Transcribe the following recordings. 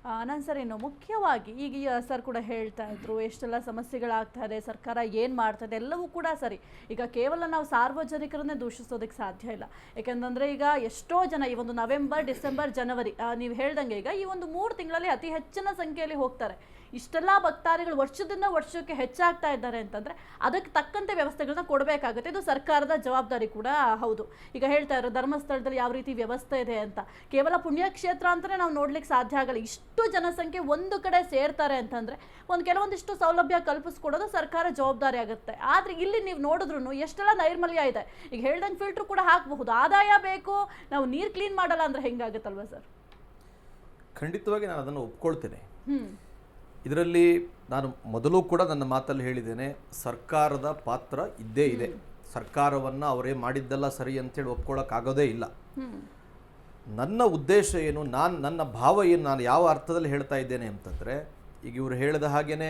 ನಾನು ಸರ್ ಇನ್ನು ಮುಖ್ಯವಾಗಿ ಈಗ ಸರ್ ಕೂಡ ಹೇಳ್ತಾ ಇದ್ರು ಎಷ್ಟೆಲ್ಲ ಸಮಸ್ಯೆಗಳಾಗ್ತಾ ಇದೆ, ಸರ್ಕಾರ ಏನು ಮಾಡ್ತಾ ಇದೆ ಎಲ್ಲವೂ ಕೂಡ ಸರಿ. ಈಗ ಕೇವಲ ನಾವು ಸಾರ್ವಜನಿಕರನ್ನೇ ದೂಷಿಸೋದಕ್ಕೆ ಸಾಧ್ಯ ಇಲ್ಲ. ಯಾಕೆಂತಂದರೆ ಈಗ ಎಷ್ಟೋ ಜನ ಈ ಒಂದು ನವೆಂಬರ್, ಡಿಸೆಂಬರ್, ಜನವರಿ ನೀವು ಹೇಳ್ದಂಗೆ ಈಗ ಈ ಒಂದು 3 ತಿಂಗಳಲ್ಲಿ ಅತಿ ಹೆಚ್ಚಿನ ಸಂಖ್ಯೆಯಲ್ಲಿ ಹೋಗ್ತಾರೆ. ಇಷ್ಟೆಲ್ಲ ಭಕ್ತಾದಿಗಳು ವರ್ಷದಿಂದ ವರ್ಷಕ್ಕೆ ಹೆಚ್ಚಾಗ್ತಾ ಇದ್ದಾರೆ ಅಂತಂದರೆ ಅದಕ್ಕೆ ತಕ್ಕಂತೆ ವ್ಯವಸ್ಥೆಗಳನ್ನ ಕೊಡಬೇಕಾಗುತ್ತೆ. ಇದು ಸರ್ಕಾರದ ಜವಾಬ್ದಾರಿ ಕೂಡ ಹೌದು. ಈಗ ಹೇಳ್ತಾ ಇರೋ ಧರ್ಮಸ್ಥಳದಲ್ಲಿ ಯಾವ ರೀತಿ ವ್ಯವಸ್ಥೆ ಇದೆ ಅಂತ, ಕೇವಲ ಪುಣ್ಯಕ್ಷೇತ್ರ ಅಂತಲೇ ನಾವು ನೋಡ್ಲಿಕ್ಕೆ ಸಾಧ್ಯ ಆಗಲ್ಲ. ಇಷ್ಟು ಜನಸಂಖ್ಯೆ ಒಂದು ಕಡೆ ಸೇರ್ತಾರೆ ಅಂತಂದರೆ ಕೆಲವೊಂದಿಷ್ಟು ಸೌಲಭ್ಯ ಕಲ್ಪಿಸ್ಕೊಡೋದು ಸರ್ಕಾರ ಜವಾಬ್ದಾರಿ ಆಗುತ್ತೆ. ಆದರೆ ಇಲ್ಲಿ ನೀವು ನೋಡಿದ್ರು ಎಷ್ಟೆಲ್ಲ ನೈರ್ಮಲ್ಯ ಇದೆ. ಈಗ ಹೇಳ್ದಂಗೆ ಫಿಲ್ಟ್ರ್ ಕೂಡ ಹಾಕಬಹುದು, ಆದಾಯ ಬೇಕು, ನಾವು ನೀರು ಕ್ಲೀನ್ ಮಾಡಲ್ಲ ಅಂದರೆ ಹೆಂಗಾಗುತ್ತಲ್ವ ಸರ್? ಖಂಡಿತವಾಗಿ ನಾನು ಅದನ್ನು ಒಪ್ಕೊಳ್ತೇನೆ. ಇದರಲ್ಲಿ ನಾನು ಮೊದಲು ಕೂಡ ನನ್ನ ಮಾತಲ್ಲಿ ಹೇಳಿದ್ದೇನೆ, ಸರ್ಕಾರದ ಪಾತ್ರ ಇದ್ದೇ ಇದೆ. ಸರ್ಕಾರವನ್ನು ಅವರೇ ಮಾಡಿದ್ದೆಲ್ಲ ಸರಿ ಅಂತೇಳಿ ಒಪ್ಕೊಳ್ಳೋಕ್ಕಾಗೋದೇ ಇಲ್ಲ. ನನ್ನ ಉದ್ದೇಶ ಏನು, ನನ್ನ ಭಾವ ಏನು, ನಾನು ಯಾವ ಅರ್ಥದಲ್ಲಿ ಹೇಳ್ತಾ ಇದ್ದೇನೆ ಅಂತಂದರೆ, ಈಗ ಇವರು ಹೇಳಿದ ಹಾಗೇನೆ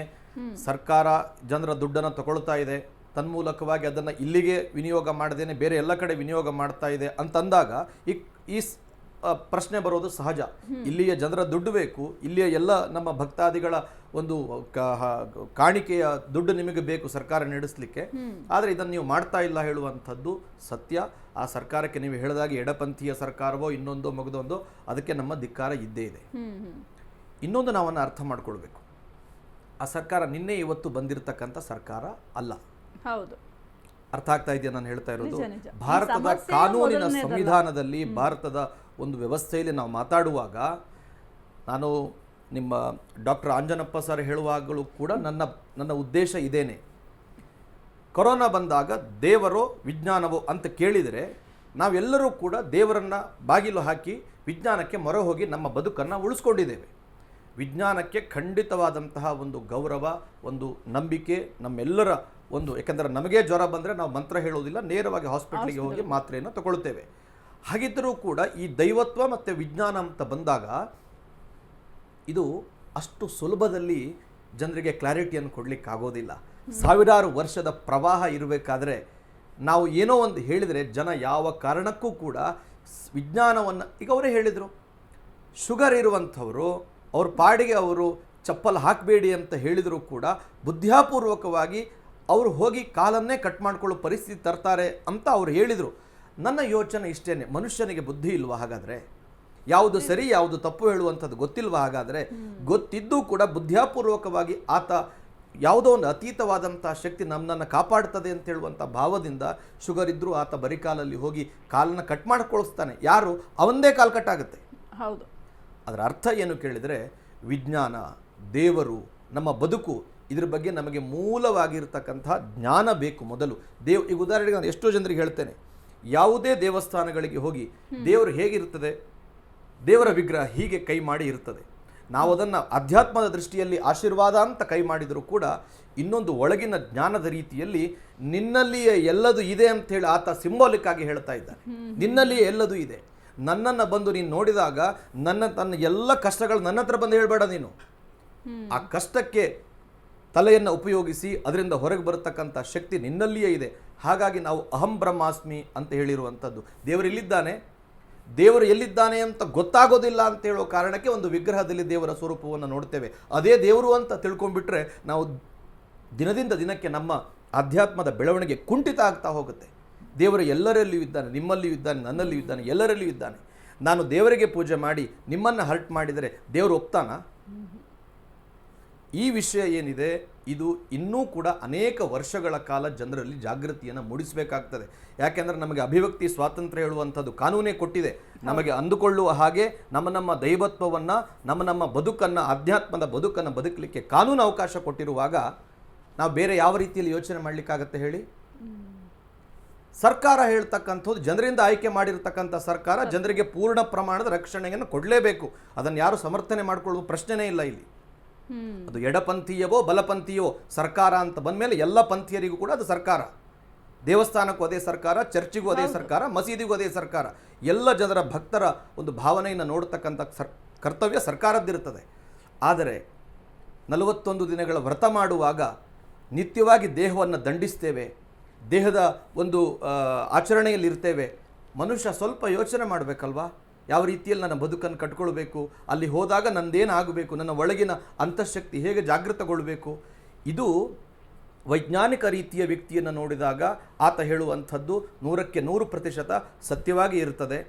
ಸರ್ಕಾರ ಜನರ ದುಡ್ಡನ್ನು ತಗೊಳ್ತಾ ಇದೆ, ತನ್ಮೂಲಕವಾಗಿ ಅದನ್ನು ಇಲ್ಲಿಗೆ ವಿನಿಯೋಗ ಮಾಡದೇನೆ ಬೇರೆ ಎಲ್ಲ ಕಡೆ ವಿನಿಯೋಗ ಮಾಡ್ತಾ ಇದೆ ಅಂತಂದಾಗ ಈ ಪ್ರಶ್ನೆ ಬರೋದು ಸಹಜ. ಇಲ್ಲಿಯ ಜನರ ದುಡ್ಡು ಬೇಕು, ಇಲ್ಲಿಯ ಎಲ್ಲ ನಮ್ಮ ಭಕ್ತಾದಿಗಳ ಒಂದು ಕಾಣಿಕೆಯ ದುಡ್ಡು ನಿಮಗೆ ಬೇಕು ಸರ್ಕಾರ ನಡೆಸಲಿಕ್ಕೆ. ಆದರೆ ಇದನ್ನು ನೀವು ಮಾಡ್ತಾ ಇಲ್ಲ ಹೇಳುವಂಥದ್ದು ಸತ್ಯ. ಆ ಸರ್ಕಾರಕ್ಕೆ ನೀವು ಹೇಳಿದಾಗೆ ಎಡಪಂಥೀಯ ಸರ್ಕಾರವೋ ಇನ್ನೊಂದೋ ಮಗದೊಂದೋ ಅದಕ್ಕೆ ನಮ್ಮ ಧಿಕ್ಕಾರ ಇದ್ದೇ ಇದೆ. ಇನ್ನೊಂದು ನಾವನ್ನು ಅರ್ಥ ಮಾಡ್ಕೊಳ್ಬೇಕು, ಆ ಸರ್ಕಾರ ನಿನ್ನೆ ಇವತ್ತು ಬಂದಿರತಕ್ಕಂಥ ಸರ್ಕಾರ ಅಲ್ಲ. ಹೌದು, ಅರ್ಥ ಆಗ್ತಾ ಇದೆಯಾ ನಾನು ಹೇಳ್ತಾ ಇರೋದು? ಭಾರತದ ಕಾನೂನಿನ ಸಂವಿಧಾನದಲ್ಲಿ, ಭಾರತದ ಒಂದು ವ್ಯವಸ್ಥೆಯಲ್ಲಿ ನಾವು ಮಾತಾಡುವಾಗ, ನಾನು ನಿಮ್ಮ ಡಾಕ್ಟರ್ ಆಂಜನಪ್ಪ ಸರ್ ಹೇಳುವಾಗಲೂ ಕೂಡ ನನ್ನ ಉದ್ದೇಶ ಇದೇನೆ. ಕೊರೋನಾ ಬಂದಾಗ ದೇವರೋ ವಿಜ್ಞಾನವೋ ಅಂತ ಕೇಳಿದರೆ ನಾವೆಲ್ಲರೂ ಕೂಡ ದೇವರನ್ನು ಬಾಗಿಲು ಹಾಕಿ ವಿಜ್ಞಾನಕ್ಕೆ ಮೊರೆ ಹೋಗಿ ನಮ್ಮ ಬದುಕನ್ನು ಉಳಿಸ್ಕೊಂಡಿದ್ದೇವೆ. ವಿಜ್ಞಾನಕ್ಕೆ ಖಂಡಿತವಾದಂತಹ ಒಂದು ಗೌರವ, ಒಂದು ನಂಬಿಕೆ ನಮ್ಮೆಲ್ಲರ ಒಂದು, ಯಾಕೆಂದರೆ ನಮಗೆ ಜ್ವರ ಬಂದರೆ ನಾವು ಮಂತ್ರ ಹೇಳೋದಿಲ್ಲ, ನೇರವಾಗಿ ಹಾಸ್ಪಿಟ್ಲಿಗೆ ಹೋಗಿ ಮಾತ್ರೆಯನ್ನು ತಗೊಳ್ತೇವೆ. ಹಾಗಿದ್ದರೂ ಕೂಡ ಈ ದೈವತ್ವ ಮತ್ತು ವಿಜ್ಞಾನ ಅಂತ ಬಂದಾಗ ಇದು ಅಷ್ಟು ಸುಲಭದಲ್ಲಿ ಜನರಿಗೆ ಕ್ಲಾರಿಟಿಯನ್ನು ಕೊಡಲಿಕ್ಕಾಗೋದಿಲ್ಲ. ಸಾವಿರಾರು ವರ್ಷದ ಪ್ರವಾಹ ಇರಬೇಕಾದ್ರೆ ನಾವು ಏನೋ ಒಂದು ಹೇಳಿದರೆ ಜನ ಯಾವ ಕಾರಣಕ್ಕೂ ಕೂಡ ವಿಜ್ಞಾನವನ್ನು, ಈಗ ಅವರೇ ಹೇಳಿದರು, ಶುಗರ್ ಇರುವಂಥವರು ಅವ್ರ ಪಾಡಿಗೆ ಅವರು ಚಪ್ಪಲ್ ಹಾಕಬೇಡಿ ಅಂತ ಹೇಳಿದರೂ ಕೂಡ ಬುದ್ಧಿಪೂರ್ವಕವಾಗಿ ಅವರು ಹೋಗಿ ಕಾಲನ್ನೇ ಕಟ್ ಮಾಡಿಕೊಳ್ಳೋ ಪರಿಸ್ಥಿತಿ ತರ್ತಾರೆ ಅಂತ ಅವ್ರು ಹೇಳಿದರು. ನನ್ನ ಯೋಚನೆ ಇಷ್ಟೇ, ಮನುಷ್ಯನಿಗೆ ಬುದ್ಧಿ ಇಲ್ವಾ ಹಾಗಾದರೆ? ಯಾವುದು ಸರಿ ಯಾವುದು ತಪ್ಪು ಹೇಳುವಂಥದ್ದು ಗೊತ್ತಿಲ್ವಾ ಹಾಗಾದರೆ? ಗೊತ್ತಿದ್ದೂ ಕೂಡ ಬುದ್ಧಿಪೂರ್ವಕವಾಗಿ ಆತ ಯಾವುದೋ ಒಂದು ಅತೀತವಾದಂಥ ಶಕ್ತಿ ನಮ್ಮನ್ನು ಕಾಪಾಡ್ತದೆ ಅಂತ ಹೇಳುವಂಥ ಭಾವದಿಂದ ಶುಗರ್ ಇದ್ದರೂ ಆತ ಬರಿಕಾಲಲ್ಲಿ ಹೋಗಿ ಕಾಲನ್ನು ಕಟ್ ಮಾಡಿಕೊಳಿಸ್ತಾನೆ. ಯಾರು? ಅವಂದೇ ಕಾಲು ಕಟ್ಟಾಗುತ್ತೆ. ಹೌದು. ಅದರ ಅರ್ಥ ಏನು ಕೇಳಿದರೆ, ವಿಜ್ಞಾನ, ದೇವರು, ನಮ್ಮ ಬದುಕು, ಇದ್ರ ಬಗ್ಗೆ ನಮಗೆ ಮೂಲವಾಗಿರ್ತಕ್ಕಂಥ ಜ್ಞಾನ ಬೇಕು ಮೊದಲು. ಈಗ ಉದಾಹರಣೆಗೆ ನಾನು ಎಷ್ಟೋ ಜನರಿಗೆ ಹೇಳ್ತೇನೆ, ಯಾವುದೇ ದೇವಸ್ಥಾನಗಳಿಗೆ ಹೋಗಿ ದೇವರು ಹೇಗಿರ್ತದೆ, ದೇವರ ವಿಗ್ರಹ ಹೀಗೆ ಕೈ ಮಾಡಿ ಇರ್ತದೆ. ನಾವು ಅದನ್ನು ಅಧ್ಯಾತ್ಮದ ದೃಷ್ಟಿಯಲ್ಲಿ ಆಶೀರ್ವಾದ ಅಂತ ಕೈ ಮಾಡಿದರೂ ಕೂಡ ಇನ್ನೊಂದು ಒಳಗಿನ ಜ್ಞಾನದ ರೀತಿಯಲ್ಲಿ ನಿನ್ನಲ್ಲಿಯೇ ಎಲ್ಲದು ಇದೆ ಅಂತ ಹೇಳಿ ಆತ ಸಿಂಬಾಲಿಕ್ ಆಗಿ ಹೇಳ್ತಾ ಇದ್ದಾನೆ. ನಿನ್ನಲ್ಲಿಯೇ ಎಲ್ಲದೂ ಇದೆ. ನನ್ನನ್ನು ಬಂದು ನೀನು ನೋಡಿದಾಗ ತನ್ನ ಎಲ್ಲ ಕಷ್ಟಗಳು ನನ್ನ ಹತ್ರ ಬಂದು ಹೇಳಬೇಡ ನೀನು. ಆ ಕಷ್ಟಕ್ಕೆ ತಲೆಯನ್ನು ಉಪಯೋಗಿಸಿ ಅದರಿಂದ ಹೊರಗೆ ಬರತಕ್ಕಂಥ ಶಕ್ತಿ ನಿನ್ನಲ್ಲಿಯೇ ಇದೆ. ಹಾಗಾಗಿ ನಾವು ಅಹಂ ಬ್ರಹ್ಮಾಸ್ಮಿ ಅಂತ ಹೇಳಿರುವಂಥದ್ದು. ದೇವರು ಎಲ್ಲಿದ್ದಾನೆ, ದೇವರು ಎಲ್ಲಿದ್ದಾನೆ ಅಂತ ಗೊತ್ತಾಗೋದಿಲ್ಲ ಅಂತ ಹೇಳೋ ಕಾರಣಕ್ಕೆ ಒಂದು ವಿಗ್ರಹದಲ್ಲಿ ದೇವರ ಸ್ವರೂಪವನ್ನು ನೋಡ್ತೇವೆ. ಅದೇ ದೇವರು ಅಂತ ತಿಳ್ಕೊಂಡ್ಬಿಟ್ರೆ ನಾವು ದಿನದಿಂದ ದಿನಕ್ಕೆ ನಮ್ಮ ಆಧ್ಯಾತ್ಮದ ಬೆಳವಣಿಗೆ ಕುಂಠಿತ ಆಗ್ತಾ ಹೋಗುತ್ತೆ. ದೇವರು ಎಲ್ಲರಲ್ಲಿಯೂ ಇದ್ದಾನೆ, ನಿಮ್ಮಲ್ಲಿಯೂ ಇದ್ದಾನೆ, ನನ್ನಲ್ಲಿಯೂ ಇದ್ದಾನೆ, ಎಲ್ಲರಲ್ಲಿಯೂ ಇದ್ದಾನೆ. ನಾನು ದೇವರಿಗೆ ಪೂಜೆ ಮಾಡಿ ನಿಮ್ಮನ್ನು ಹರ್ಟ್ ಮಾಡಿದರೆ ದೇವರು ಒಪ್ತಾನಾ? ಈ ವಿಷಯ ಏನಿದೆ ಇದು ಇನ್ನೂ ಕೂಡ ಅನೇಕ ವರ್ಷಗಳ ಕಾಲ ಜನರಲ್ಲಿ ಜಾಗೃತಿಯನ್ನು ಮೂಡಿಸಬೇಕಾಗ್ತದೆ. ಯಾಕೆಂದರೆ ನಮಗೆ ಅಭಿವ್ಯಕ್ತಿ ಸ್ವಾತಂತ್ರ್ಯ ಹೇಳುವಂಥದ್ದು ಕಾನೂನೇ ಕೊಟ್ಟಿದೆ. ನಮಗೆ ಅಂದುಕೊಳ್ಳುವ ಹಾಗೆ ನಮ್ಮ ದೈವತ್ವವನ್ನು, ನಮ್ಮ ಬದುಕನ್ನು, ಆಧ್ಯಾತ್ಮದ ಬದುಕನ್ನು ಬದುಕಲಿಕ್ಕೆ ಕಾನೂನು ಅವಕಾಶ ಕೊಟ್ಟಿರುವಾಗ ನಾವು ಬೇರೆ ಯಾವ ರೀತಿಯಲ್ಲಿ ಯೋಚನೆ ಮಾಡಲಿಕ್ಕಾಗತ್ತೆ ಹೇಳಿ? ಸರ್ಕಾರ ಹೇಳ್ತಕ್ಕಂಥದ್ದು, ಜನರಿಂದ ಆಯ್ಕೆ ಮಾಡಿರ್ತಕ್ಕಂಥ ಸರ್ಕಾರ ಜನರಿಗೆ ಪೂರ್ಣ ಪ್ರಮಾಣದ ರಕ್ಷಣೆಯನ್ನು ಕೊಡಲೇಬೇಕು. ಅದನ್ನು ಯಾರು ಸಮರ್ಥನೆ ಮಾಡಿಕೊಳ್ಳುವ ಪ್ರಶ್ನೆನೇ ಇಲ್ಲ ಇಲ್ಲಿ. ಅದು ಎಡಪಂಥೀಯವೋ ಬಲಪಂಥೀಯವೋ ಸರ್ಕಾರ ಅಂತ ಬಂದಮೇಲೆ ಎಲ್ಲ ಪಂಥೀಯರಿಗೂ ಕೂಡ ಅದು ಸರ್ಕಾರ. ದೇವಸ್ಥಾನಕ್ಕೂ ಅದೇ ಸರ್ಕಾರ, ಚರ್ಚಿಗೂ ಅದೇ ಸರ್ಕಾರ, ಮಸೀದಿಗೂ ಅದೇ ಸರ್ಕಾರ. ಎಲ್ಲ ಜನರ ಭಕ್ತರ ಒಂದು ಭಾವನೆಯನ್ನು ನೋಡ್ತಕ್ಕಂಥ ಕರ್ತವ್ಯ ಸರ್ಕಾರದ್ದಿರುತ್ತದೆ. ಆದರೆ 41 ದಿನಗಳ ವ್ರತ ಮಾಡುವಾಗ ನಿತ್ಯವಾಗಿ ದೇಹವನ್ನು ದಂಡಿಸ್ತೇವೆ, ದೇಹದ ಒಂದು ಆಚರಣೆಯಲ್ಲಿರ್ತೇವೆ. ಮನುಷ್ಯ ಸ್ವಲ್ಪ ಯೋಚನೆ ಮಾಡಬೇಕಲ್ವಾ? ಯಾವ ರೀತಿಯಲ್ಲಿ ನನ್ನ ಬದುಕನ್ನು ಕಟ್ಕೊಳ್ಬೇಕು, ಅಲ್ಲಿ ಹೋದಾಗ ನಂದೇನಾಗಬೇಕು, ನನ್ನ ಒಳಗಿನ ಅಂತಃಶಕ್ತಿ ಹೇಗೆ ಜಾಗೃತಗೊಳ್ಳಬೇಕು, ಇದು ವೈಜ್ಞಾನಿಕ ರೀತಿಯ ವ್ಯಕ್ತಿಯನ್ನು ನೋಡಿದಾಗ ಆತ ಹೇಳುವಂಥದ್ದು 100% ಸತ್ಯವಾಗಿ ಇರ್ತದೆ.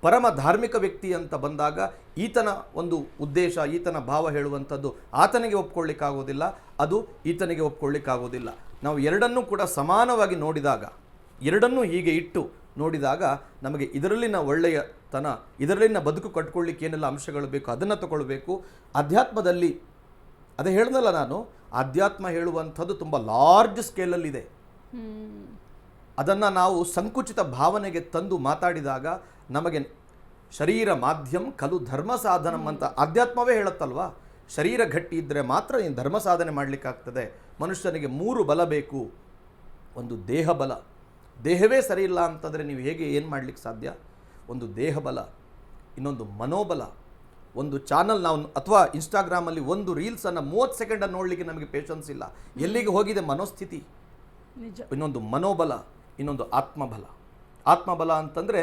ಪರಮ ಧಾರ್ಮಿಕ ವ್ಯಕ್ತಿ ಅಂತ ಬಂದಾಗ ಈತನ ಒಂದು ಉದ್ದೇಶ, ಈತನ ಭಾವ ಹೇಳುವಂಥದ್ದು ಆತನಿಗೆ ಒಪ್ಕೊಳ್ಳಿಕ್ಕಾಗೋದಿಲ್ಲ, ಅದು ಈತನಿಗೆ ಒಪ್ಕೊಳ್ಳಿಕ್ಕಾಗೋದಿಲ್ಲ. ನಾವು ಎರಡನ್ನೂ ಕೂಡ ಸಮಾನವಾಗಿ ನೋಡಿದಾಗ, ಎರಡನ್ನೂ ಹೀಗೆ ಇಟ್ಟು ನೋಡಿದಾಗ ನಮಗೆ ಇದರಲ್ಲಿನ ಒಳ್ಳೆಯತನ, ಇದರಲ್ಲಿನ ಬದುಕು ಕಟ್ಕೊಳ್ಳಿಕ್ಕೆ ಏನೆಲ್ಲ ಅಂಶಗಳು ಬೇಕು ಅದನ್ನು ತಗೊಳ್ಬೇಕು. ಅಧ್ಯಾತ್ಮದಲ್ಲಿ ಅದೇ ಹೇಳ್ದಲ್ಲ ನಾನು, ಅಧ್ಯಾತ್ಮ ಹೇಳುವಂಥದ್ದು ತುಂಬ ಲಾರ್ಜ್ ಸ್ಕೇಲಲ್ಲಿದೆ. ಅದನ್ನು ನಾವು ಸಂಕುಚಿತ ಭಾವನೆಗೆ ತಂದು ಮಾತಾಡಿದಾಗ ನಮಗೆ ಶರೀರ ಮಾಧ್ಯಮ ಕಲು ಧರ್ಮ ಸಾಧನಂ ಅಂತ ಅಧ್ಯಾತ್ಮವೇ ಹೇಳುತ್ತಲ್ವಾ. ಶರೀರ ಗಟ್ಟಿ ಇದ್ದರೆ ಮಾತ್ರ ನೀನು ಧರ್ಮ ಸಾಧನೆ ಮಾಡಲಿಕ್ಕಾಗ್ತದೆ. ಮನುಷ್ಯನಿಗೆ 3 ಬಲ ಬೇಕು. ಒಂದು ದೇಹ ಬಲ, ದೇಹವೇ ಸರಿ ಇಲ್ಲ ಅಂತಂದರೆ ನೀವು ಹೇಗೆ ಏನು ಮಾಡಲಿಕ್ಕೆ ಸಾಧ್ಯ? ಒಂದು ದೇಹ ಬಲ, ಇನ್ನೊಂದು ಮನೋಬಲ. ಒಂದು ಚಾನಲ್ ನಾವು ಅಥವಾ ಇನ್ಸ್ಟಾಗ್ರಾಮಲ್ಲಿ ಒಂದು ರೀಲ್ಸನ್ನು 30 ಸೆಕೆಂಡನ್ನು ನೋಡಲಿಕ್ಕೆ ನಮಗೆ ಪೇಷನ್ಸ್ ಇಲ್ಲ. ಎಲ್ಲಿಗೆ ಹೋಗಿದೆ ಮನೋಸ್ಥಿತಿ? ಇನ್ನೊಂದು ಮನೋಬಲ, ಇನ್ನೊಂದು ಆತ್ಮಬಲ. ಆತ್ಮಬಲ ಅಂತಂದರೆ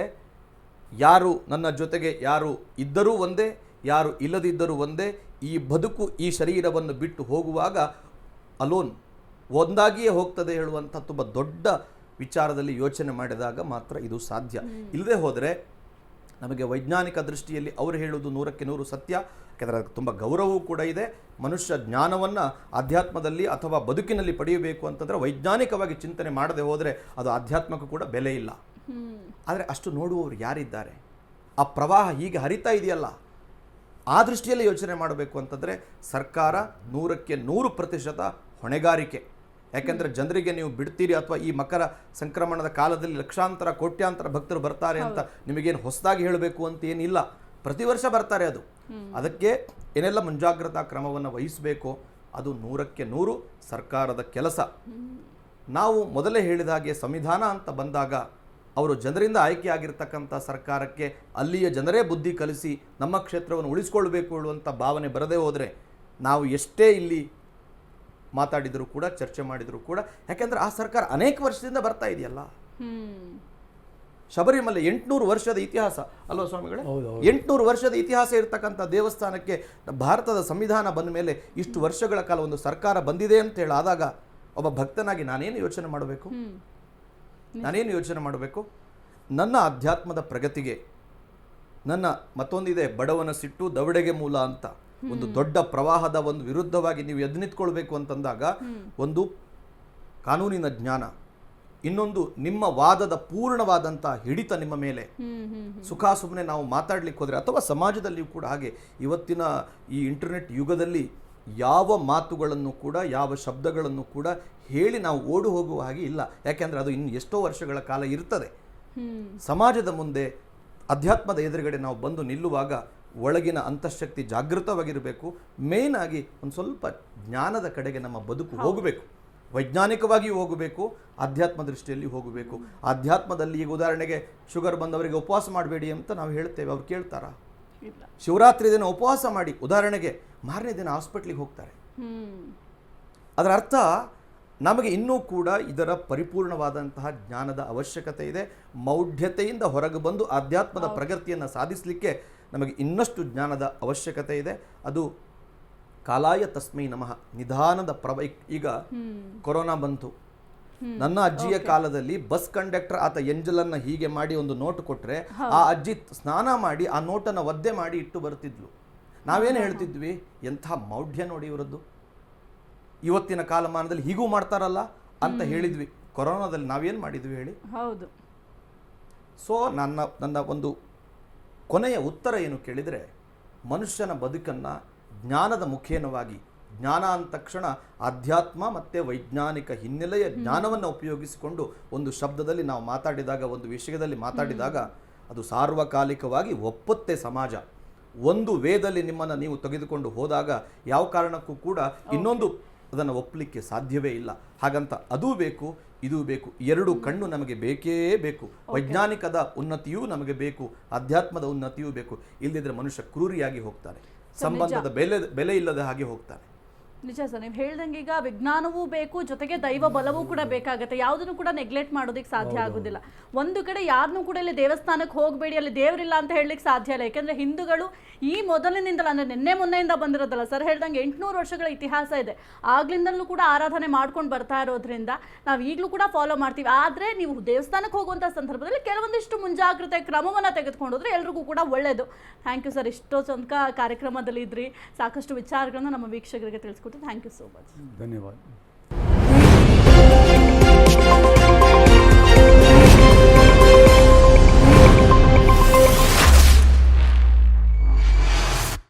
ಯಾರು ನನ್ನ ಜೊತೆಗೆ ಯಾರು ಇದ್ದರೂ ಒಂದೇ, ಯಾರು ಇಲ್ಲದಿದ್ದರೂ ಒಂದೇ. ಈ ಬದುಕು ಈ ಶರೀರವನ್ನು ಬಿಟ್ಟು ಹೋಗುವಾಗ ಅಲೋನ್, ಒಂದಾಗಿಯೇ ಹೋಗ್ತದೆ ಹೇಳುವಂಥ ತುಂಬ ದೊಡ್ಡ ವಿಚಾರದಲ್ಲಿ ಯೋಚನೆ ಮಾಡಿದಾಗ ಮಾತ್ರ ಇದು ಸಾಧ್ಯ. ಇಲ್ಲದೆ ಹೋದರೆ ನಮಗೆ ವೈಜ್ಞಾನಿಕ ದೃಷ್ಟಿಯಲ್ಲಿ ಅವರು ಹೇಳುವುದು 100% ಸತ್ಯ. ಯಾಕೆಂದರೆ ಅದಕ್ಕೆ ತುಂಬ ಗೌರವವೂ ಕೂಡ ಇದೆ. ಮನುಷ್ಯ ಜ್ಞಾನವನ್ನು ಆಧ್ಯಾತ್ಮದಲ್ಲಿ ಅಥವಾ ಬದುಕಿನಲ್ಲಿ ಪಡೆಯಬೇಕು ಅಂತಂದರೆ ವೈಜ್ಞಾನಿಕವಾಗಿ ಚಿಂತನೆ ಮಾಡದೆ ಹೋದರೆ ಅದು ಆಧ್ಯಾತ್ಮಕ್ಕೂ ಕೂಡ ಬೆಲೆ ಇಲ್ಲ. ಆದರೆ ಅಷ್ಟು ನೋಡುವವರು ಯಾರಿದ್ದಾರೆ? ಆ ಪ್ರವಾಹ ಹೀಗೆ ಹರಿತಾ ಇದೆಯಲ್ಲ, ಆ ದೃಷ್ಟಿಯಲ್ಲಿ ಯೋಚನೆ ಮಾಡಬೇಕು ಅಂತಂದರೆ ಸರ್ಕಾರ 100% ಹೊಣೆಗಾರಿಕೆ. ಯಾಕೆಂದರೆ ಜನರಿಗೆ ನೀವು ಬಿಡ್ತೀರಿ ಅಥವಾ ಈ ಮಕರ ಸಂಕ್ರಮಣದ ಕಾಲದಲ್ಲಿ ಲಕ್ಷಾಂತರ ಕೋಟ್ಯಾಂತರ ಭಕ್ತರು ಬರ್ತಾರೆ ಅಂತ ನಿಮಗೇನು ಹೊಸದಾಗಿ ಹೇಳಬೇಕು ಅಂತ ಏನಿಲ್ಲ. ಪ್ರತಿ ವರ್ಷ ಬರ್ತಾರೆ. ಅದು ಅದಕ್ಕೆ ಏನೆಲ್ಲ ಮುಂಜಾಗ್ರತಾ ಕ್ರಮವನ್ನು ವಹಿಸಬೇಕು ಅದು 100% ಸರ್ಕಾರದ ಕೆಲಸ. ನಾವು ಮೊದಲೇ ಹೇಳಿದ ಹಾಗೆ ಸಂವಿಧಾನ ಅಂತ ಬಂದಾಗ ಅವರು ಜನರಿಂದ ಆಯ್ಕೆಯಾಗಿರ್ತಕ್ಕಂಥ ಸರ್ಕಾರಕ್ಕೆ ಅಲ್ಲಿಯ ಜನರೇ ಬುದ್ಧಿ ಕಲಿಸಿ ನಮ್ಮ ಕ್ಷೇತ್ರವನ್ನು ಉಳಿಸ್ಕೊಳ್ಬೇಕು ಹೇಳುವಂಥ ಭಾವನೆ ಬರದೇ ಹೋದರೆ ನಾವು ಎಷ್ಟೇ ಇಲ್ಲಿ ಮಾತಾಡಿದರೂ ಕೂಡ, ಚರ್ಚೆ ಮಾಡಿದರೂ ಕೂಡ, ಯಾಕೆಂದರೆ ಆ ಸರ್ಕಾರ ಅನೇಕ ವರ್ಷದಿಂದ ಬರ್ತಾ ಇದೆಯಲ್ಲ. ಶಬರಿಮಲೆ 800 ವರ್ಷದ ಇತಿಹಾಸ ಅಲ್ವಾ ಸ್ವಾಮಿಗಳೇ? 800 ವರ್ಷದ ಇತಿಹಾಸ ಇರತಕ್ಕಂಥ ದೇವಸ್ಥಾನಕ್ಕೆ ಭಾರತದ ಸಂವಿಧಾನ ಬಂದ ಮೇಲೆ ಇಷ್ಟು ವರ್ಷಗಳ ಕಾಲ ಒಂದು ಸರ್ಕಾರ ಬಂದಿದೆ ಅಂತ ಹೇಳಾದಾಗ ಒಬ್ಬ ಭಕ್ತನಾಗಿ ನಾನೇನು ಯೋಚನೆ ಮಾಡಬೇಕು? ನನ್ನ ಅಧ್ಯಾತ್ಮದ ಪ್ರಗತಿಗೆ, ನನ್ನ ಮತ್ತೊಂದಿದೆ ಬಡವನ ಸಿಟ್ಟು ದವಡೆಗೆ ಮೂಲ ಅಂತ, ಒಂದು ದೊಡ್ಡ ಪ್ರವಾಹದ ಒಂದು ವಿರುದ್ಧವಾಗಿ ನೀವು ಎದ್ದು ನಿಂತ್ಕೊಳ್ಬೇಕು ಅಂತಂದಾಗ ಒಂದು ಕಾನೂನಿನ ಜ್ಞಾನ, ಇನ್ನೊಂದು ನಿಮ್ಮ ವಾದದ ಪೂರ್ಣವಾದಂಥ ಹಿಡಿತ ನಿಮ್ಮ ಮೇಲೆ. ಸುಖ ಸುಮ್ಮನೆ ನಾವು ಮಾತಾಡ್ಲಿಕ್ಕೆ ಹೋದರೆ ಅಥವಾ ಸಮಾಜದಲ್ಲಿಯೂ ಕೂಡ ಹಾಗೆ ಇವತ್ತಿನ ಈ ಇಂಟರ್ನೆಟ್ ಯುಗದಲ್ಲಿ ಯಾವ ಮಾತುಗಳನ್ನು ಕೂಡ, ಯಾವ ಶಬ್ದಗಳನ್ನು ಕೂಡ ಹೇಳಿ ನಾವು ಓಡು ಹೋಗುವ ಹಾಗೆ ಇಲ್ಲ. ಯಾಕೆಂದರೆ ಅದು ಇನ್ನು ಎಷ್ಟೋ ವರ್ಷಗಳ ಕಾಲ ಇರ್ತದೆ. ಸಮಾಜದ ಮುಂದೆ ಅಧ್ಯಾತ್ಮದ ಎದುರುಗಡೆ ನಾವು ಬಂದು ನಿಲ್ಲುವಾಗ ಒಳಗಿನ ಅಂತಃಶಕ್ತಿ ಜಾಗೃತವಾಗಿರಬೇಕು. ಮೇನ್ ಆಗಿ ಒಂದು ಸ್ವಲ್ಪ ಜ್ಞಾನದ ಕಡೆಗೆ ನಮ್ಮ ಬದುಕು ಹೋಗಬೇಕು. ವೈಜ್ಞಾನಿಕವಾಗಿಯೂ ಹೋಗಬೇಕು, ಆಧ್ಯಾತ್ಮ ದೃಷ್ಟಿಯಲ್ಲಿ ಹೋಗಬೇಕು. ಆಧ್ಯಾತ್ಮದಲ್ಲಿ ಈಗ ಉದಾಹರಣೆಗೆ ಶುಗರ್ ಬಂದವರಿಗೆ ಉಪವಾಸ ಮಾಡಬೇಡಿ ಅಂತ ನಾವು ಹೇಳ್ತೇವೆ, ಅವ್ರು ಕೇಳ್ತಾರಾ? ಶಿವರಾತ್ರಿ ದಿನ ಉಪವಾಸ ಮಾಡಿ ಉದಾಹರಣೆಗೆ ಮಾರನೇ ದಿನ ಹಾಸ್ಪಿಟ್ಲಿಗೆ ಹೋಗ್ತಾರೆ. ಅದರ ಅರ್ಥ ನಮಗೆ ಇನ್ನೂ ಕೂಡ ಇದರ ಪರಿಪೂರ್ಣವಾದಂತಹ ಜ್ಞಾನದ ಅವಶ್ಯಕತೆ ಇದೆ. ಮೌಢ್ಯತೆಯಿಂದ ಹೊರಗೆ ಬಂದು ಆಧ್ಯಾತ್ಮದ ಪ್ರಗತಿಯನ್ನು ಸಾಧಿಸಲಿಕ್ಕೆ ನಮಗೆ ಇನ್ನಷ್ಟು ಜ್ಞಾನದ ಅವಶ್ಯಕತೆ ಇದೆ. ಅದು ಕಾಲಾಯ ತಸ್ಮೈ ನಮಃ, ನಿಧಾನದ ಈಗ ಕೊರೋನಾ ಬಂತು. ನನ್ನ ಅಜ್ಜಿಯ ಕಾಲದಲ್ಲಿ ಬಸ್ ಕಂಡಕ್ಟರ್ ಆತ ಎಂಜಲನ್ನು ಹೀಗೆ ಮಾಡಿ ಒಂದು ನೋಟ್ ಕೊಟ್ಟರೆ ಆ ಅಜ್ಜಿ ಸ್ನಾನ ಮಾಡಿ ಆ ನೋಟನ್ನು ಒದ್ದೆ ಮಾಡಿ ಇಟ್ಟು ಬರ್ತಿದ್ಲು. ನಾವೇನು ಹೇಳ್ತಿದ್ವಿ, ಎಂಥ ಮೌಢ್ಯ ನೋಡಿ ಇವರದ್ದು, ಇವತ್ತಿನ ಕಾಲಮಾನದಲ್ಲಿ ಹೀಗೂ ಮಾಡ್ತಾರಲ್ಲ ಅಂತ ಹೇಳಿದ್ವಿ. ಕೊರೋನಾದಲ್ಲಿ ನಾವೇನು ಮಾಡಿದ್ವಿ ಹೇಳಿ? ಹೌದು. ಸೊ ನನ್ನ ಒಂದು ಕೊನೆಯ ಉತ್ತರ ಏನು ಕೇಳಿದರೆ, ಮನುಷ್ಯನ ಬದುಕನ್ನು ಜ್ಞಾನದ ಮುಖೇನವಾಗಿ, ಜ್ಞಾನ ಅಂದ ತಕ್ಷಣ ಆಧ್ಯಾತ್ಮ ಮತ್ತು ವೈಜ್ಞಾನಿಕ ಹಿನ್ನೆಲೆಯ ಜ್ಞಾನವನ್ನು ಉಪಯೋಗಿಸಿಕೊಂಡು ಒಂದು ಶಬ್ದದಲ್ಲಿ ನಾವು ಮಾತಾಡಿದಾಗ, ಒಂದು ವಿಷಯದಲ್ಲಿ ಮಾತಾಡಿದಾಗ ಅದು ಸಾರ್ವಕಾಲಿಕವಾಗಿ ಒಪ್ಪುತ್ತೆ ಸಮಾಜ. ಒಂದು ವೇದಲ್ಲಿ ನಿಮ್ಮನ್ನು ನೀವು ತೆಗೆದುಕೊಂಡು ಹೋದಾಗ ಯಾವ ಕಾರಣಕ್ಕೂ ಕೂಡ ಇನ್ನೊಂದು ಅದನ್ನು ಒಪ್ಪಲಿಕ್ಕೆ ಸಾಧ್ಯವೇ ಇಲ್ಲ. ಹಾಗಂತ ಅದೂ ಬೇಕು, ಇದೂ ಬೇಕು, ಎರಡು ಕಣ್ಣು ನಮಗೆ ಬೇಕೇ ಬೇಕು. ವೈಜ್ಞಾನಿಕದ ಉನ್ನತಿಯೂ ನಮಗೆ ಬೇಕು, ಅಧ್ಯಾತ್ಮದ ಉನ್ನತಿಯೂ ಬೇಕು. ಇಲ್ಲದಿದ್ದರೆ ಮನುಷ್ಯ ಕ್ರೂರಿಯಾಗಿ ಹೋಗ್ತಾನೆ, ಸಂಬಂಧದ ಬೆಲೆ ಇಲ್ಲದ ಹಾಗೆ ಹೋಗ್ತಾನೆ. ನಿಜ ಸರ್, ನೀವು ಹೇಳ್ದಂಗೆ ಈಗ ವಿಜ್ಞಾನವೂ ಬೇಕು, ಜೊತೆಗೆ ದೈವ ಬಲವೂ ಕೂಡ ಬೇಕಾಗುತ್ತೆ. ಯಾವುದನ್ನು ಕೂಡ ನೆಗ್ಲೆಕ್ಟ್ ಮಾಡೋದಕ್ಕೆ ಸಾಧ್ಯ ಆಗೋದಿಲ್ಲ. ಒಂದು ಕಡೆ ಯಾರನ್ನೂ ಕೂಡ ಇಲ್ಲಿ ದೇವಸ್ಥಾನಕ್ಕೆ ಹೋಗಬೇಡಿ, ಅಲ್ಲಿ ದೇವರಿಲ್ಲ ಅಂತ ಹೇಳಲಿಕ್ಕೆ ಸಾಧ್ಯ ಇಲ್ಲ. ಯಾಕೆಂದ್ರೆ ಹಿಂದೂಗಳು ಈ ಮೊದಲಿನಿಂದಲೂ, ಅಂದ್ರೆ ನಿನ್ನೆ ಮೊನ್ನೆಯಿಂದ ಬಂದಿರೋದಲ್ಲ ಸರ್, ಹೇಳ್ದಂಗೆ 800 ವರ್ಷಗಳ ಇತಿಹಾಸ ಇದೆ. ಆಗ್ಲಿಂದಲೂ ಕೂಡ ಆರಾಧನೆ ಮಾಡ್ಕೊಂಡು ಬರ್ತಾ ಇರೋದ್ರಿಂದ ನಾವು ಈಗಲೂ ಕೂಡ ಫಾಲೋ ಮಾಡ್ತೀವಿ. ಆದ್ರೆ ನೀವು ದೇವಸ್ಥಾನಕ್ಕೆ ಹೋಗುವಂತ ಸಂದರ್ಭದಲ್ಲಿ ಕೆಲವೊಂದಿಷ್ಟು ಮುಂಜಾಗ್ರತೆ ಕ್ರಮವನ್ನ ತೆಗೆದುಕೊಂಡೋದ್ರೆ ಎಲ್ರಿಗೂ ಕೂಡ ಒಳ್ಳೇದು. ಥ್ಯಾಂಕ್ ಯು ಸರ್, ಇಷ್ಟೋ ತನಕ ಕಾರ್ಯಕ್ರಮದಲ್ಲಿ ಇದ್ರಿ, ಸಾಕಷ್ಟು ವಿಚಾರಗಳನ್ನ ನಮ್ಮ ವೀಕ್ಷಕರಿಗೆ ತಿಳಿಸ್ಕೊಟ್ಟು ಥ್ಯಾಂಕ್ ಯು ಸೋ ಮಚ್. ಧನ್ಯವಾದ.